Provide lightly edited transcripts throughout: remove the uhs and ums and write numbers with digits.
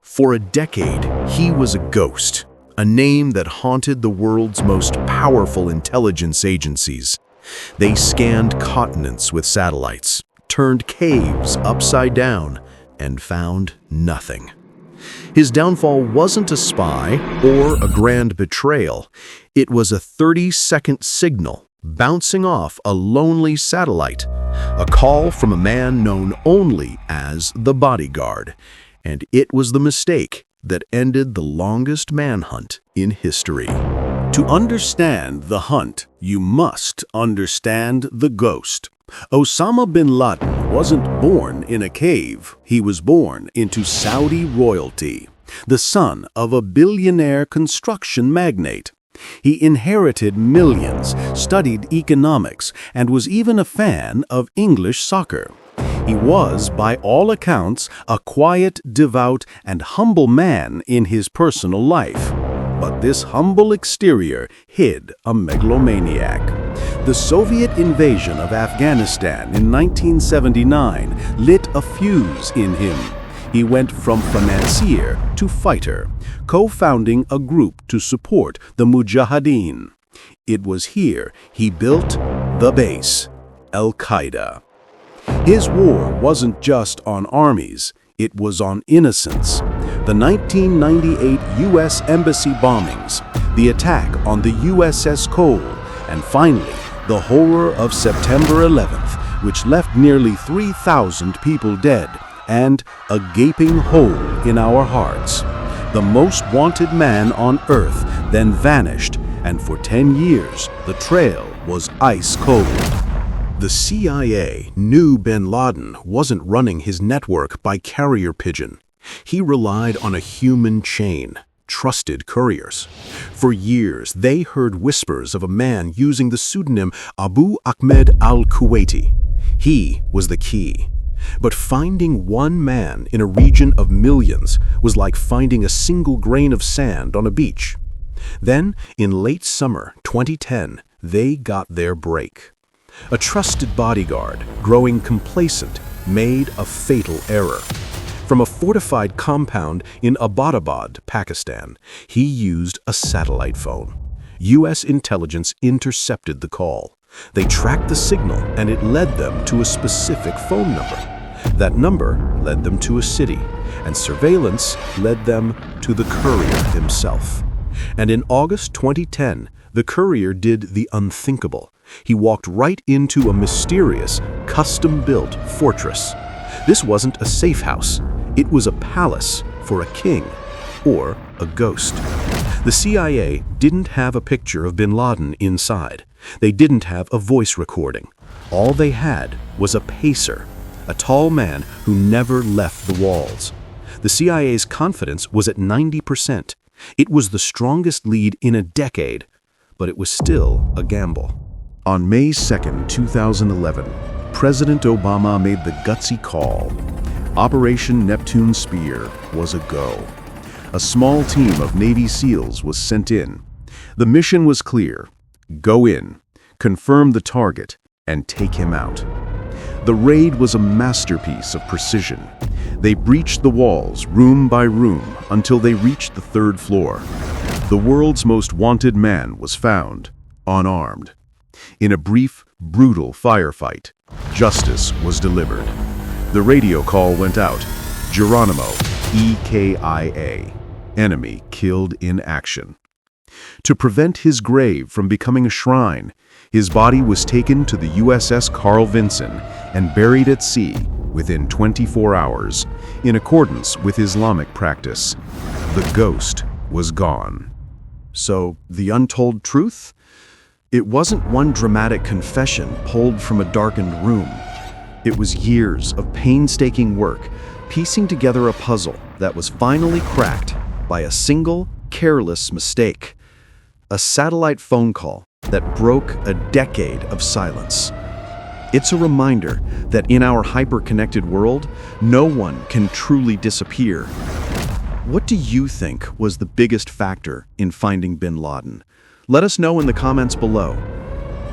For a decade, he was a ghost, a name that haunted the world's most powerful intelligence agencies. They scanned continents with satellites, turned caves upside down, and found nothing. His downfall wasn't a spy or a grand betrayal. It was a 30-second signal bouncing off a lonely satellite, a call from a man known only as the bodyguard. And it was the mistake that ended the longest manhunt in history. To understand the hunt, you must understand the ghost. Osama bin Laden wasn't born in a cave. He was born into Saudi royalty, the son of a billionaire construction magnate. He inherited millions, studied economics, and was even a fan of English soccer. He was, by all accounts, a quiet, devout, and humble man in his personal life. But this humble exterior hid a megalomaniac. The Soviet invasion of Afghanistan in 1979 lit a fuse in him. He went from financier to fighter, co-founding a group to support the Mujahideen. It was here he built the base, al-Qaeda. His war wasn't just on armies, it was on innocence. The 1998 U.S. Embassy bombings, the attack on the USS Cole, and finally, the horror of September 11th, which left nearly 3,000 people dead and a gaping hole in our hearts. The most wanted man on Earth then vanished, and for 10 years, the trail was ice cold. The CIA knew bin Laden wasn't running his network by carrier pigeon. He relied on a human chain, trusted couriers. For years, they heard whispers of a man using the pseudonym Abu Ahmed al-Kuwaiti. He was the key. But finding one man in a region of millions was like finding a single grain of sand on a beach. Then, in late summer 2010, they got their break. A trusted bodyguard, growing complacent, made a fatal error. From a fortified compound in Abbottabad, Pakistan, he used a satellite phone. U.S. intelligence intercepted the call. They tracked the signal, and it led them to a specific phone number. That number led them to a city, and surveillance led them to the courier himself. And in August 2010, the courier did the unthinkable. He walked right into a mysterious, custom-built fortress. This wasn't a safe house. It was a palace for a king or a ghost. The CIA didn't have a picture of bin Laden inside. They didn't have a voice recording. All they had was a pacer, a tall man who never left the walls. The CIA's confidence was at 90%. It was the strongest lead in a decade, but it was still a gamble. On May 2, 2011, President Obama made the gutsy call. Operation Neptune Spear was a go. A small team of Navy SEALs was sent in. The mission was clear: go in, confirm the target, and take him out. The raid was a masterpiece of precision. They breached the walls room by room until they reached the 3rd floor. The world's most wanted man was found, unarmed. In a brief, brutal firefight, justice was delivered. The radio call went out: Geronimo, EKIA, enemy killed in action. To prevent his grave from becoming a shrine, his body was taken to the USS Carl Vinson and buried at sea within 24 hours, in accordance with Islamic practice. The ghost was gone. So, the untold truth? It wasn't one dramatic confession pulled from a darkened room. It was years of painstaking work, piecing together a puzzle that was finally cracked by a single, careless mistake. A satellite phone call that broke a decade of silence. It's a reminder that in our hyper-connected world, no one can truly disappear. What do you think was the biggest factor in finding bin Laden? Let us know in the comments below.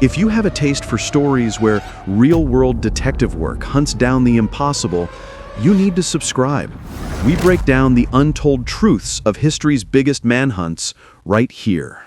If you have a taste for stories where real-world detective work hunts down the impossible, you need to subscribe. We break down the untold truths of history's biggest manhunts right here.